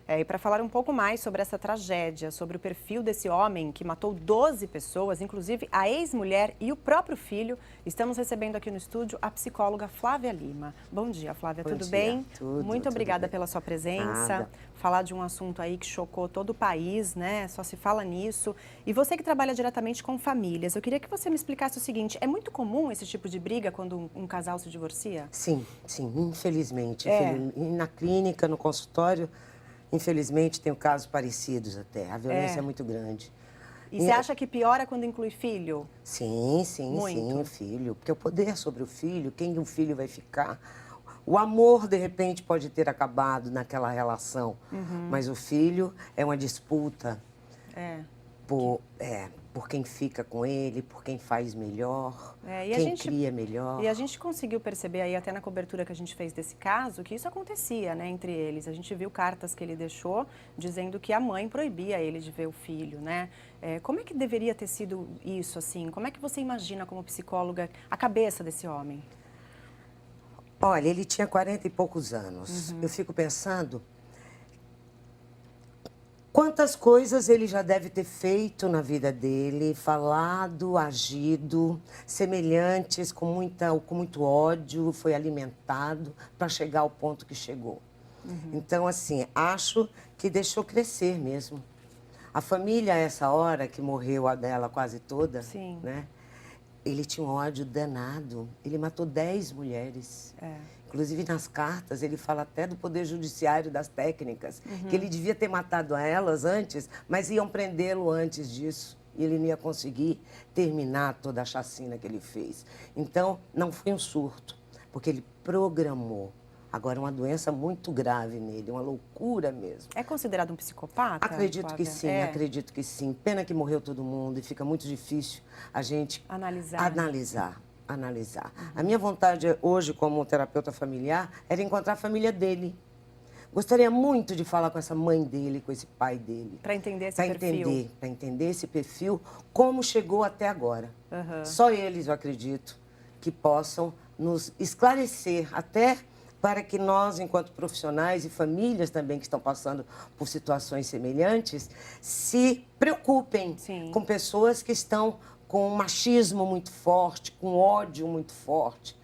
E para falar um pouco mais sobre essa tragédia, sobre o perfil desse homem que matou 12 pessoas, inclusive a ex-mulher e o próprio filho, estamos recebendo aqui no estúdio a psicóloga Flávia Lima. Bom dia, Flávia, Bom tudo dia. bem? Tudo Obrigada bem. pela sua presença. Nada. Falar de um assunto aí que chocou todo o país, né? Só se fala nisso. E você que trabalha diretamente com famílias, eu queria que você me explicasse o seguinte: é muito comum esse tipo de briga quando um casal se divorcia? Sim, infelizmente. É. E na clínica, no consultório, infelizmente, tenho casos parecidos até. A violência é muito grande. E você acha que piora quando inclui filho? Sim, Muito. filho. Porque o poder sobre o filho, quem o filho vai ficar. O amor, de repente, pode ter acabado naquela relação, mas o filho é uma disputa É. por quem fica com ele, por quem faz melhor, E quem cria melhor. a gente conseguiu perceber aí, até na cobertura que a gente fez desse caso, que isso acontecia, né, entre eles. A gente viu cartas que ele deixou dizendo que a mãe proibia ele de ver o filho, né? Como é que deveria ter sido isso, assim? Como é que você imagina, como psicóloga, a cabeça desse homem? Olha, ele tinha 40 e poucos anos. Eu fico pensando quantas coisas ele já deve ter feito na vida dele, falado, agido, semelhantes, com muito ódio, foi alimentado para chegar ao ponto que chegou. Então, assim, acho que deixou crescer mesmo. A família, a essa hora que morreu a dela quase toda, Sim. né? Ele tinha um ódio danado. Ele matou 10 mulheres. Inclusive, nas cartas, ele fala até do Poder Judiciário, das técnicas, que ele devia ter matado a elas antes, mas iam prendê-lo antes disso. E ele não ia conseguir terminar toda a chacina que ele fez. Então, não foi um surto, porque ele programou. Agora, uma doença muito grave nele, uma loucura mesmo. É considerado um psicopata, Acredito que Flávia? sim, acredito que sim. Pena que morreu todo mundo e fica muito difícil a gente analisar. A minha vontade hoje, como terapeuta familiar, era encontrar a família dele. Gostaria muito de falar com essa mãe dele, com esse pai dele. Para entender esse perfil. Para entender esse perfil, como chegou até agora. Só eles, eu acredito, que possam nos esclarecer até para que nós, enquanto profissionais e famílias também que estão passando por situações semelhantes, se preocupem com pessoas que estão com um machismo muito forte, com ódio muito forte.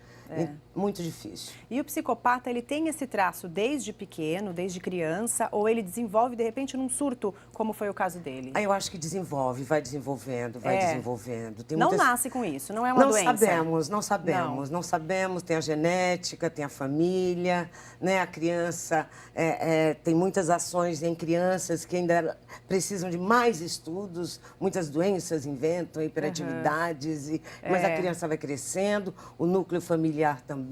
Muito difícil. E o psicopata, ele tem esse traço desde pequeno, desde criança, ou ele desenvolve, de repente, num surto, como foi o caso dele? Eu acho que desenvolve, vai desenvolvendo, vai desenvolvendo. Tem não nasce com isso, não é uma doença? Não sabemos. Tem a genética, tem a família, né? A criança, tem muitas ações em crianças que ainda precisam de mais estudos, muitas doenças inventam, hiperatividades, mas a criança vai crescendo, o núcleo familiar também.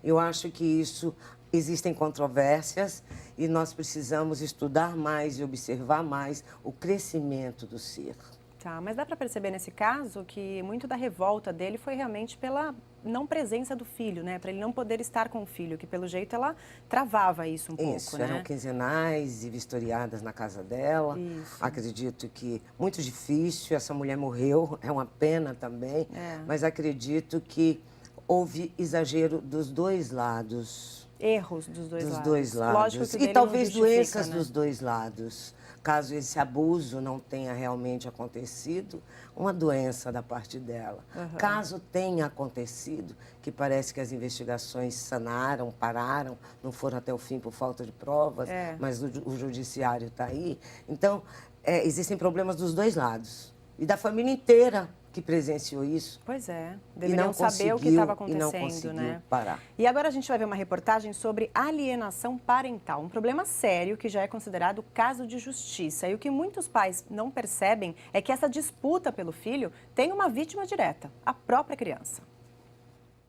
Eu acho que isso existem controvérsias e nós precisamos estudar mais e observar mais o crescimento do ser. Tá, mas dá para perceber nesse caso que muito da revolta dele foi realmente pela não presença do filho, né? Para ele não poder estar com o filho, que pelo jeito ela travava isso um pouco, né? Eram quinzenais e vistoriadas na casa dela. Acredito que muito difícil, essa mulher morreu, é uma pena também, mas acredito que houve exagero dos dois lados. Erros dos dois lados. Dos dois lados. Lógico que e talvez doenças, né? dos dois lados. Caso esse abuso não tenha realmente acontecido, uma doença da parte dela. Caso tenha acontecido, que parece que as investigações sanaram, pararam, não foram até o fim por falta de provas, mas o judiciário está aí. Então, existem problemas dos dois lados. E da família inteira que presenciou isso. Pois é, deveriam saber o que estava acontecendo, né? Parar. E agora a gente vai ver uma reportagem sobre alienação parental, um problema sério que já é considerado caso de justiça. E o que muitos pais não percebem é que essa disputa pelo filho tem uma vítima direta, a própria criança.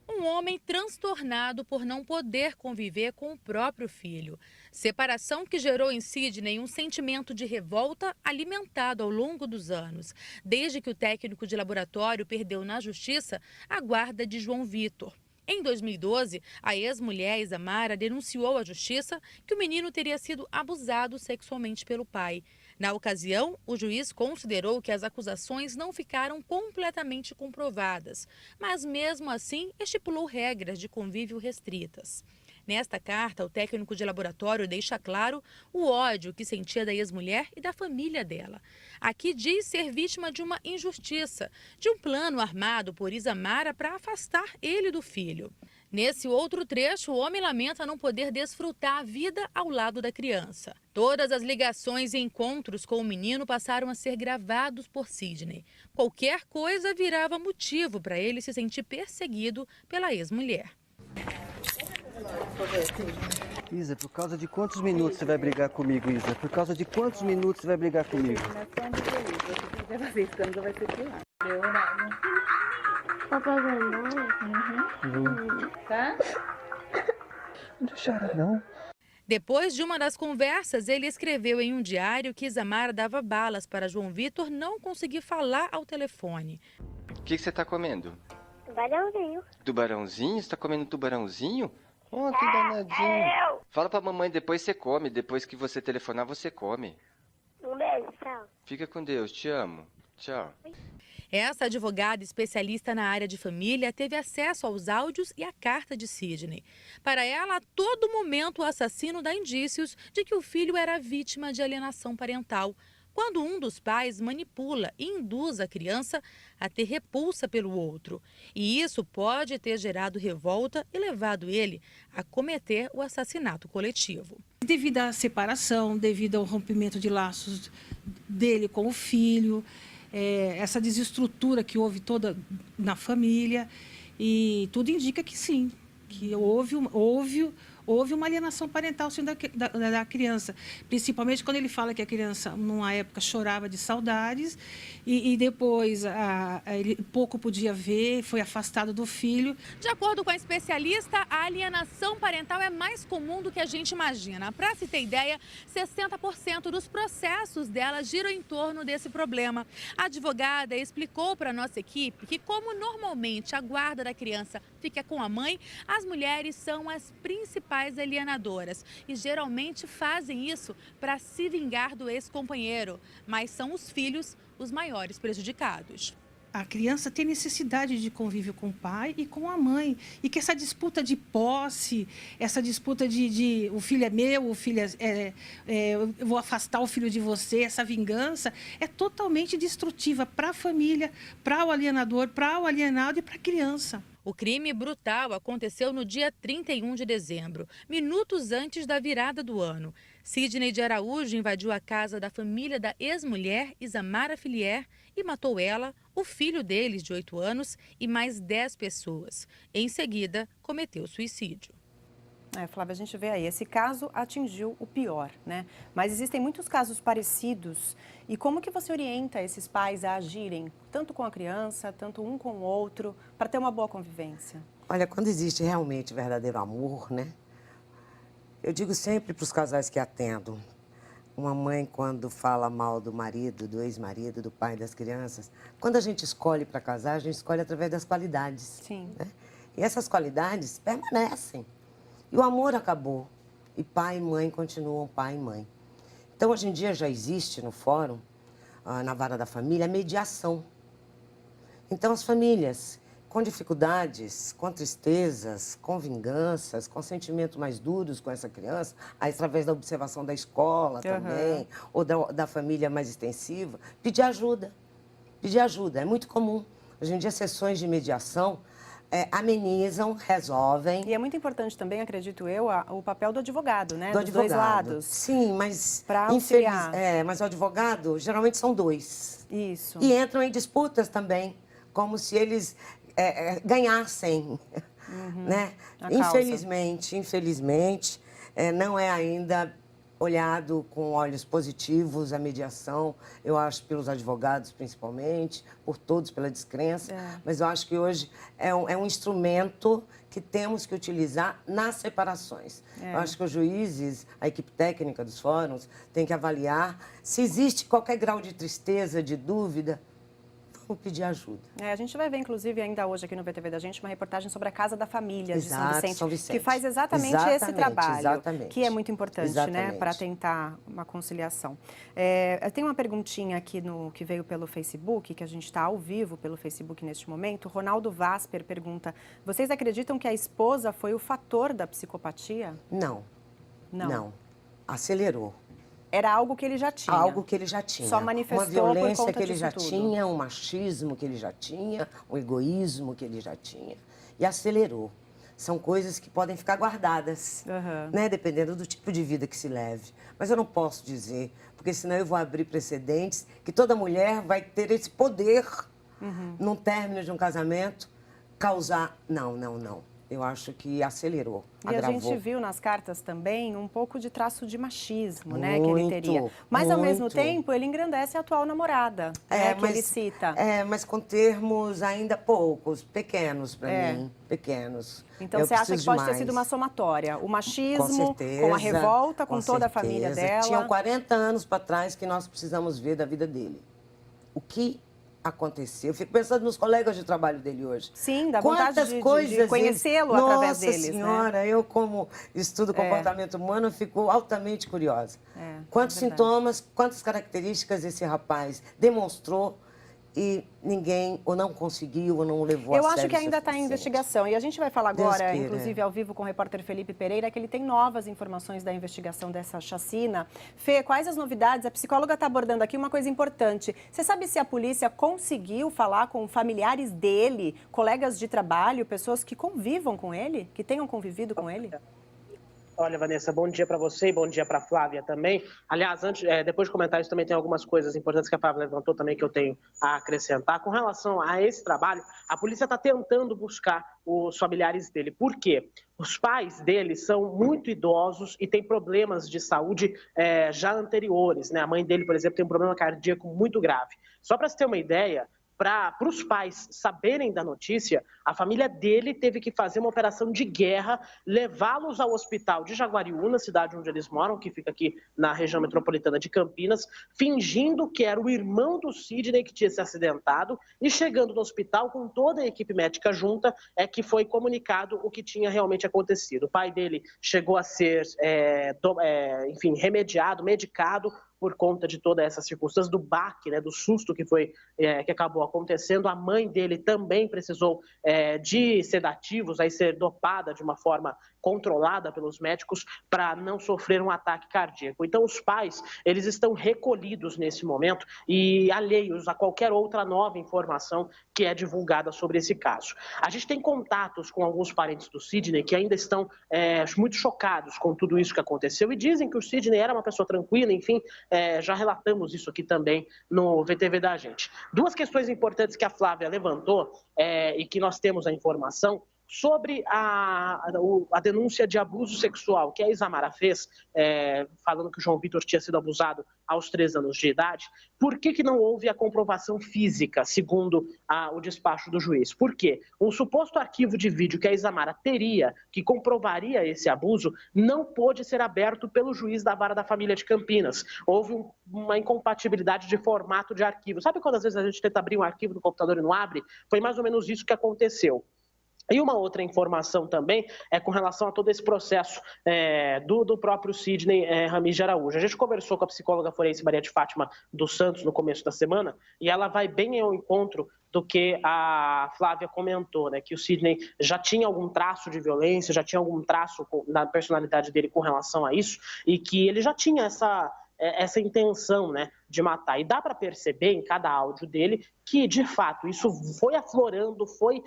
Um homem transtornado por não poder conviver com o próprio filho. Separação que gerou em Sidney um sentimento de revolta alimentado ao longo dos anos, desde que o técnico de laboratório perdeu na justiça a guarda de João Vitor. Em 2012, a ex-mulher Isamara denunciou à justiça que o menino teria sido abusado sexualmente pelo pai. Na ocasião, o juiz considerou que as acusações não ficaram completamente comprovadas, mas mesmo assim estipulou regras de convívio restritas. Nesta carta, o técnico de laboratório deixa claro o ódio que sentia da ex-mulher e da família dela. Aqui diz ser vítima de uma injustiça, de um plano armado por Isamara para afastar ele do filho. Nesse outro trecho, o homem lamenta não poder desfrutar a vida ao lado da criança. Todas as ligações e encontros com o menino passaram a ser gravados por Sidney. Qualquer coisa virava motivo para ele se sentir perseguido pela ex-mulher. Isa, por causa de quantos minutos você vai brigar comigo, Isa? Por causa de quantos minutos você vai brigar comigo? Papai vai embora? Tá? Não chora, não. Depois de uma das conversas, ele escreveu em um diário que Isamara dava balas para João Vitor não conseguir falar ao telefone. O que você tá comendo? Tubarãozinho. Tubarãozinho? Você tá comendo tubarãozinho? Oh, que danadinho. Fala pra mamãe, depois você come. Depois que você telefonar, você come. Um beijo, tchau. Fica com Deus, te amo. Tchau. Essa advogada especialista na área de família teve acesso aos áudios e à carta de Sidney. Para ela, a todo momento o assassino dá indícios de que o filho era vítima de alienação parental, quando um dos pais manipula e induz a criança a ter repulsa pelo outro. E isso pode ter gerado revolta e levado ele a cometer o assassinato coletivo. Devido à separação, devido ao rompimento de laços dele com o filho, essa desestrutura que houve toda na família, e tudo indica que sim, que houve uma alienação parental sim, da criança, principalmente quando ele fala que a criança, numa época, chorava de saudades e depois ele pouco podia ver, foi afastado do filho. De acordo com a especialista, a alienação parental é mais comum do que a gente imagina. Para se ter ideia, 60% dos processos dela giram em torno desse problema. A advogada explicou para a nossa equipe que, como normalmente a guarda da criança fica com a mãe, as mulheres são as principais alienadoras e geralmente fazem isso para se vingar do ex-companheiro, mas são os filhos os maiores prejudicados. A criança tem necessidade de convívio com o pai e com a mãe. E que essa disputa de posse, essa disputa de o filho é meu, o filho eu vou afastar o filho de você, essa vingança é totalmente destrutiva para a família, para o alienador, para o alienado e para a criança. O crime brutal aconteceu no dia 31 de dezembro, minutos antes da virada do ano. Sidney de Araújo invadiu a casa da família da ex-mulher Isamara Filier e matou ela, o filho deles de 8 anos e mais 10 pessoas. Em seguida, cometeu suicídio. Flávia, a gente vê aí, esse caso atingiu o pior, né? Mas existem muitos casos parecidos. E como que você orienta esses pais a agirem, tanto com a criança, tanto um com o outro, para ter uma boa convivência? Olha, quando existe realmente verdadeiro amor, né? Eu digo sempre para os casais que atendo, uma mãe quando fala mal do marido, do ex-marido, do pai das crianças, quando a gente escolhe para casar, a gente escolhe através das qualidades. Sim. Né? E essas qualidades permanecem. E o amor acabou. E pai e mãe continuam pai e mãe. Então, hoje em dia já existe no fórum, na vara da família, a mediação. Então, as famílias com dificuldades, com tristezas, com vinganças, com sentimentos mais duros com essa criança, através da observação da escola também, ou da família mais extensiva, pedir ajuda. Pedir ajuda, é muito comum. Hoje em dia, sessões de mediação amenizam, resolvem. E é muito importante também, acredito eu, o papel do advogado, né? Dos dois lados. Sim, mas... Para auxiliar. Mas o advogado, geralmente são dois. Isso. E entram em disputas também, como se eles ganhassem, né? Infelizmente, não é ainda olhado com olhos positivos a mediação, eu acho, pelos advogados principalmente, por todos, pela descrença, mas eu acho que hoje é um instrumento que temos que utilizar nas separações. Eu acho que os juízes, a equipe técnica dos fóruns, tem que avaliar se existe qualquer grau de tristeza, de dúvida, ou pedir ajuda. A gente vai ver, inclusive, ainda hoje aqui no VTV da gente, uma reportagem sobre a Casa da Família de São Vicente, que faz exatamente esse trabalho, que é muito importante, né, para tentar uma conciliação. Eu tenho uma perguntinha aqui que veio pelo Facebook, que a gente está ao vivo pelo Facebook neste momento. Ronaldo Vasper pergunta, vocês acreditam que a esposa foi o fator da psicopatia? Não. Acelerou. Era algo que ele já tinha. Algo que ele já tinha. Só manifestou uma violência que ele já tudo. tinha, um machismo que ele já tinha, um egoísmo que ele já tinha. E acelerou. São coisas que podem ficar guardadas, né? Dependendo do tipo de vida que se leve. Mas eu não posso dizer, porque senão eu vou abrir precedentes que toda mulher vai ter esse poder, num término de um casamento, causar... Não. Eu acho que acelerou, agravou. E a gente viu nas cartas também um pouco de traço de machismo, né, que ele teria. Mas, ao mesmo tempo, ele engrandece a atual namorada, que ele cita. Mas com termos ainda poucos, pequenos para mim, pequenos. Então, você acha que pode ter sido uma somatória? O machismo, com a revolta, com toda a família dela. Tinham 40 anos para trás que nós precisamos ver da vida dele. O que aconteceu? Eu fico pensando nos colegas de trabalho dele hoje. Sim, dá vontade de conhecê-lo através deles. Nossa Senhora, eu como estudo comportamento humano, fico altamente curiosa. Quantos sintomas, quantas características esse rapaz demonstrou e ninguém ou não conseguiu ou não levou a sério. Eu acho que ainda está em investigação. E a gente vai falar agora, inclusive ao vivo com o repórter Felipe Pereira, que ele tem novas informações da investigação dessa chacina. Fê, quais as novidades? A psicóloga está abordando aqui uma coisa importante. Você sabe se a polícia conseguiu falar com familiares dele, colegas de trabalho, pessoas que convivam com ele, que tenham convivido com ele? Olha, Vanessa, bom dia para você e bom dia para a Flávia também. Aliás, depois de comentar isso, também tem algumas coisas importantes que a Flávia levantou também que eu tenho a acrescentar. Com relação a esse trabalho, a polícia está tentando buscar os familiares dele. Por quê? Os pais dele são muito idosos e têm problemas de saúde já anteriores, né? A mãe dele, por exemplo, tem um problema cardíaco muito grave. Só para você ter uma ideia, para os pais saberem da notícia, a família dele teve que fazer uma operação de guerra, levá-los ao hospital de Jaguariúna, cidade onde eles moram, que fica aqui na região metropolitana de Campinas, fingindo que era o irmão do Sidney que tinha se acidentado, e chegando no hospital com toda a equipe médica junta, que foi comunicado o que tinha realmente acontecido. O pai dele chegou a ser, remediado, medicado, por conta de toda essa circunstância, do baque, né, do susto que acabou acontecendo. A mãe dele também precisou de sedativos, aí ser dopada de uma forma controlada pelos médicos para não sofrer um ataque cardíaco. Então, os pais, eles estão recolhidos nesse momento e alheios a qualquer outra nova informação que é divulgada sobre esse caso. A gente tem contatos com alguns parentes do Sidney que ainda estão muito chocados com tudo isso que aconteceu e dizem que o Sidney era uma pessoa tranquila, enfim, já relatamos isso aqui também no VTV da gente. Duas questões importantes que a Flávia levantou e que nós temos a informação sobre a denúncia de abuso sexual que a Isamara fez, falando que o João Vitor tinha sido abusado aos 3 anos de idade. Por que não houve a comprovação física, segundo o despacho do juiz? Por quê? Um suposto arquivo de vídeo que a Isamara teria, que comprovaria esse abuso, não pôde ser aberto pelo juiz da Vara da Família de Campinas. Houve uma incompatibilidade de formato de arquivo. Sabe quando às vezes a gente tenta abrir um arquivo no computador e não abre? Foi mais ou menos isso que aconteceu. E uma outra informação também é com relação a todo esse processo do próprio Sidney Ramires de Araújo. A gente conversou com a psicóloga forense Maria de Fátima dos Santos no começo da semana e ela vai bem ao encontro do que a Flávia comentou, né? Que o Sidney já tinha algum traço de violência, já tinha algum traço na personalidade dele com relação a isso e que ele já tinha essa intenção, né, de matar. E dá para perceber em cada áudio dele que, de fato, isso foi aflorando, foi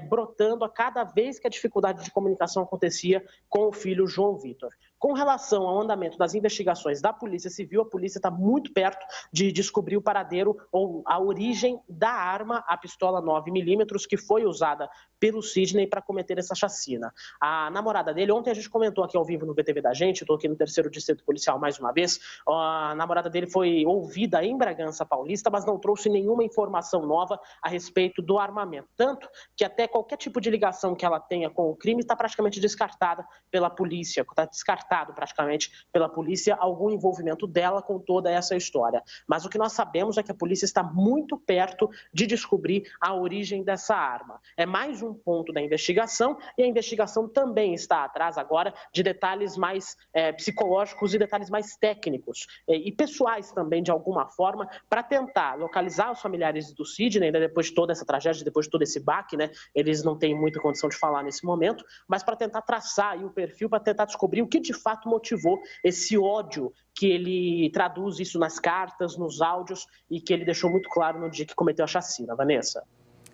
brotando a cada vez que a dificuldade de comunicação acontecia com o filho João Vitor. Com relação ao andamento das investigações da Polícia Civil, a polícia está muito perto de descobrir o paradeiro ou a origem da arma, a pistola 9mm, que foi usada pelo Sidney para cometer essa chacina. A namorada dele, ontem a gente comentou aqui ao vivo no VTV da gente, estou aqui no 3º Distrito Policial mais uma vez, a namorada dele foi ouvida em Bragança Paulista, mas não trouxe nenhuma informação nova a respeito do armamento. Tanto que até qualquer tipo de ligação que ela tenha com o crime está praticamente descartada pela polícia, está descartada descartado praticamente pela polícia algum envolvimento dela com toda essa história. Mas o que nós sabemos é que a polícia está muito perto de descobrir a origem dessa arma. É mais um ponto da investigação e a investigação também está atrás agora de detalhes mais psicológicos e detalhes mais técnicos e pessoais também, de alguma forma, para tentar localizar os familiares do Sidney, né, depois de toda essa tragédia, depois de todo esse baque, né, eles não têm muita condição de falar nesse momento, mas para tentar traçar aí o perfil, para tentar descobrir o que de fato motivou esse ódio que ele traduz isso nas cartas, nos áudios e que ele deixou muito claro no dia que cometeu a chacina. Vanessa.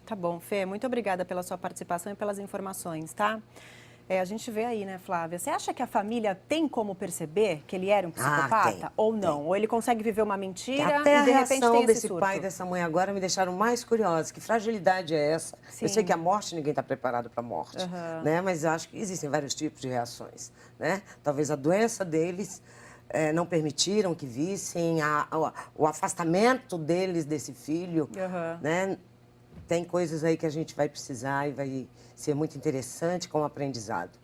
Tá bom, Fê, muito obrigada pela sua participação e pelas informações, tá? A gente vê aí, né, Flávia? Você acha que a família tem como perceber que ele era um psicopata ou não? Ou ele consegue viver uma mentira Até e de a repente reação tem esse desse surto? pai e dessa mãe agora me deixaram mais curiosa. Que fragilidade é essa? Sim. Eu sei que a morte, ninguém está preparado para a morte, né? Mas eu acho que existem vários tipos de reações, né? Talvez a doença deles não permitiram que vissem, o afastamento deles desse filho, né? Tem coisas aí que a gente vai precisar e vai ser muito interessante como aprendizado.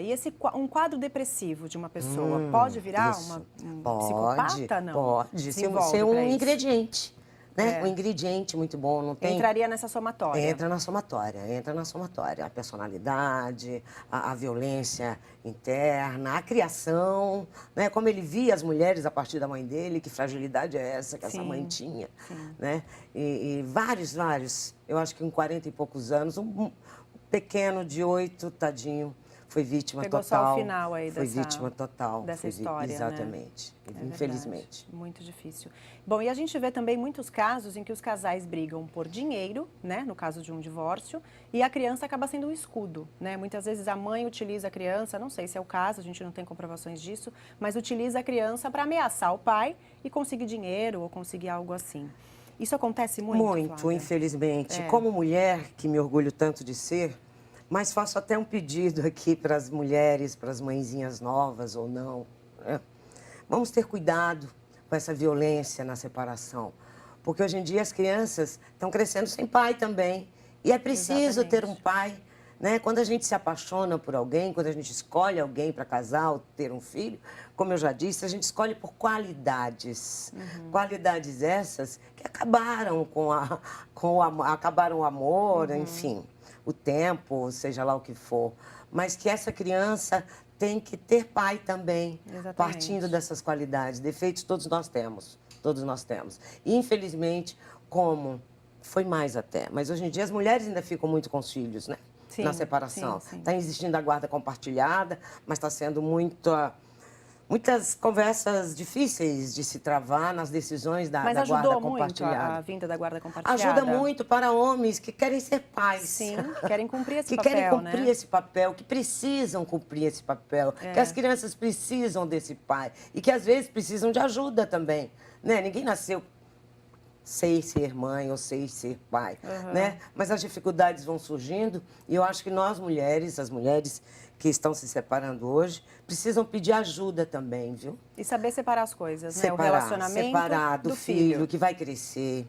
E um quadro depressivo de uma pessoa pode virar um psicopata, não? Pode, ser um ingrediente, né? Um ingrediente muito bom, não tem... Entraria nessa somatória. Entra na somatória. A personalidade, a violência interna, a criação, né? Como ele via as mulheres a partir da mãe dele, que fragilidade é essa que essa mãe tinha, né? E vários, eu acho que com 40 e poucos anos, um pequeno de 8, tadinho, foi vítima total. Pegou só o final aí foi vítima total dessa história, exatamente, né? Infelizmente. Verdade. Muito difícil. Bom, e a gente vê também muitos casos em que os casais brigam por dinheiro, né, no caso de um divórcio, e a criança acaba sendo um escudo, né? Muitas vezes a mãe utiliza a criança, não sei se é o caso, a gente não tem comprovações disso, mas utiliza a criança para ameaçar o pai e conseguir dinheiro ou conseguir algo assim. Isso acontece muito, Flávia? Infelizmente. Como mulher, que me orgulho tanto de ser, mas faço até um pedido aqui para as mulheres, para as mãezinhas novas ou não, né? Vamos ter cuidado com essa violência na separação, porque hoje em dia as crianças estão crescendo sem pai também. E é preciso ter um pai, né? Quando a gente se apaixona por alguém, quando a gente escolhe alguém para casar ou ter um filho, como eu já disse, a gente escolhe por qualidades. Qualidades essas que acabaram acabaram o amor, enfim, o tempo, seja lá o que for. Mas que essa criança tem que ter pai também, partindo dessas qualidades. Defeitos todos nós temos, E, infelizmente, como foi mais até, mas hoje em dia as mulheres ainda ficam muito com os filhos, né? Na separação. Está existindo a guarda compartilhada, mas está sendo muitas conversas difíceis de se travar nas decisões da guarda compartilhada. Mas ajudou muito a vinda da guarda compartilhada? Ajuda muito para homens que querem ser pais. Sim, que querem cumprir esse papel, querem cumprir esse papel, que precisam cumprir esse papel, que as crianças precisam desse pai e que às vezes precisam de ajuda também, né? Ninguém nasceu sei ser mãe ou sei ser pai, né? Mas as dificuldades vão surgindo e eu acho que nós mulheres, as mulheres que estão se separando hoje, precisam pedir ajuda também, viu? E saber separar as coisas, né? O relacionamento do filho que vai crescer.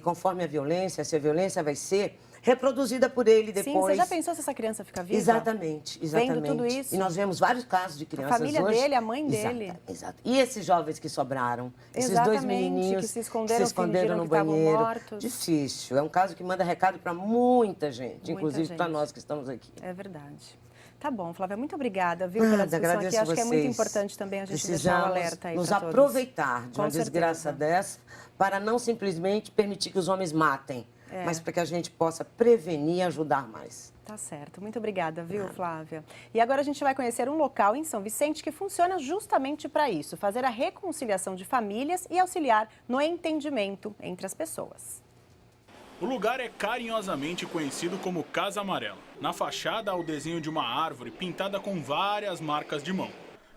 Conforme a violência, essa violência vai ser reproduzida por ele depois. Sim, você já pensou se essa criança fica viva? Exatamente. Vendo tudo isso? E nós vemos vários casos de crianças hoje. A família dele, a mãe dele. Exato. E esses jovens que sobraram, esses dois menininhos que se esconderam no banheiro. Mortos. Difícil. É um caso que manda recado para muita gente, inclusive para nós que estamos aqui. É verdade. Tá bom, Flávia, muito obrigada, viu, pela discussão aqui. Acho que é muito importante também a gente deixar o alerta aí para todos. Nos aproveitar de uma desgraça dessa para não simplesmente permitir que os homens matem, mas para que a gente possa prevenir e ajudar mais. Tá certo. Muito obrigada, viu, Flávia? E agora a gente vai conhecer um local em São Vicente que funciona justamente para isso, fazer a reconciliação de famílias e auxiliar no entendimento entre as pessoas. O lugar é carinhosamente conhecido como Casa Amarela. Na fachada há o desenho de uma árvore pintada com várias marcas de mão.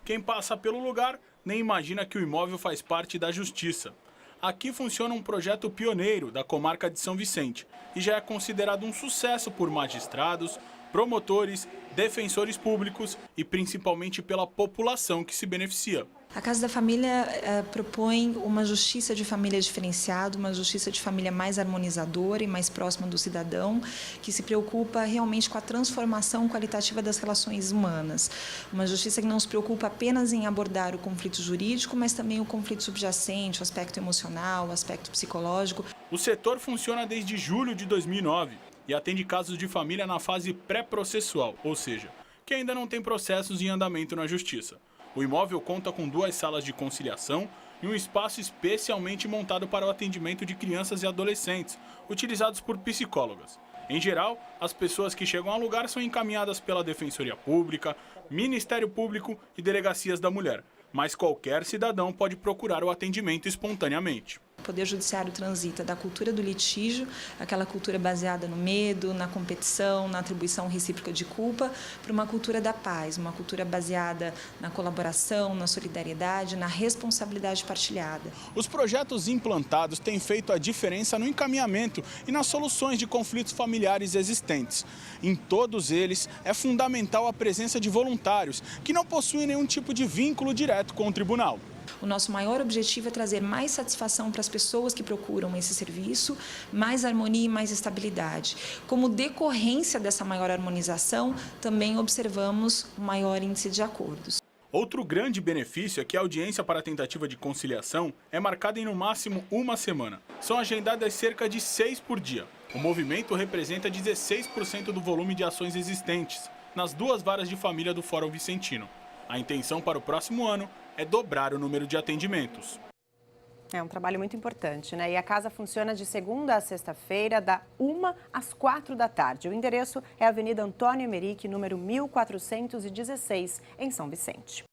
Quem passa pelo lugar nem imagina que o imóvel faz parte da Justiça. Aqui funciona um projeto pioneiro da comarca de São Vicente e já é considerado um sucesso por magistrados, promotores, defensores públicos e principalmente pela população que se beneficia. A Casa da Família propõe uma justiça de família diferenciada, uma justiça de família mais harmonizadora e mais próxima do cidadão, que se preocupa realmente com a transformação qualitativa das relações humanas. Uma justiça que não se preocupa apenas em abordar o conflito jurídico, mas também o conflito subjacente, o aspecto emocional, o aspecto psicológico. O setor funciona desde julho de 2009 e atende casos de família na fase pré-processual, ou seja, que ainda não tem processos em andamento na Justiça. O imóvel conta com 2 salas de conciliação e um espaço especialmente montado para o atendimento de crianças e adolescentes, utilizados por psicólogas. Em geral, as pessoas que chegam ao lugar são encaminhadas pela Defensoria Pública, Ministério Público e Delegacias da Mulher, mas qualquer cidadão pode procurar o atendimento espontaneamente. O Poder Judiciário transita da cultura do litígio, aquela cultura baseada no medo, na competição, na atribuição recíproca de culpa, para uma cultura da paz, uma cultura baseada na colaboração, na solidariedade, na responsabilidade partilhada. Os projetos implantados têm feito a diferença no encaminhamento e nas soluções de conflitos familiares existentes. Em todos eles, é fundamental a presença de voluntários, que não possuem nenhum tipo de vínculo direto com o tribunal. O nosso maior objetivo é trazer mais satisfação para as pessoas que procuram esse serviço, mais harmonia e mais estabilidade. Como decorrência dessa maior harmonização, também observamos um maior índice de acordos. Outro grande benefício é que a audiência para a tentativa de conciliação é marcada em no máximo 1 semana. São agendadas cerca de 6 por dia. O movimento representa 16% do volume de ações existentes nas 2 varas de família do Fórum Vicentino. A intenção para o próximo ano é dobrar o número de atendimentos. É um trabalho muito importante, né? E a casa funciona de segunda a sexta-feira, da 1 às 4 da tarde. O endereço é a Avenida Antônio Emerick, número 1416, em São Vicente.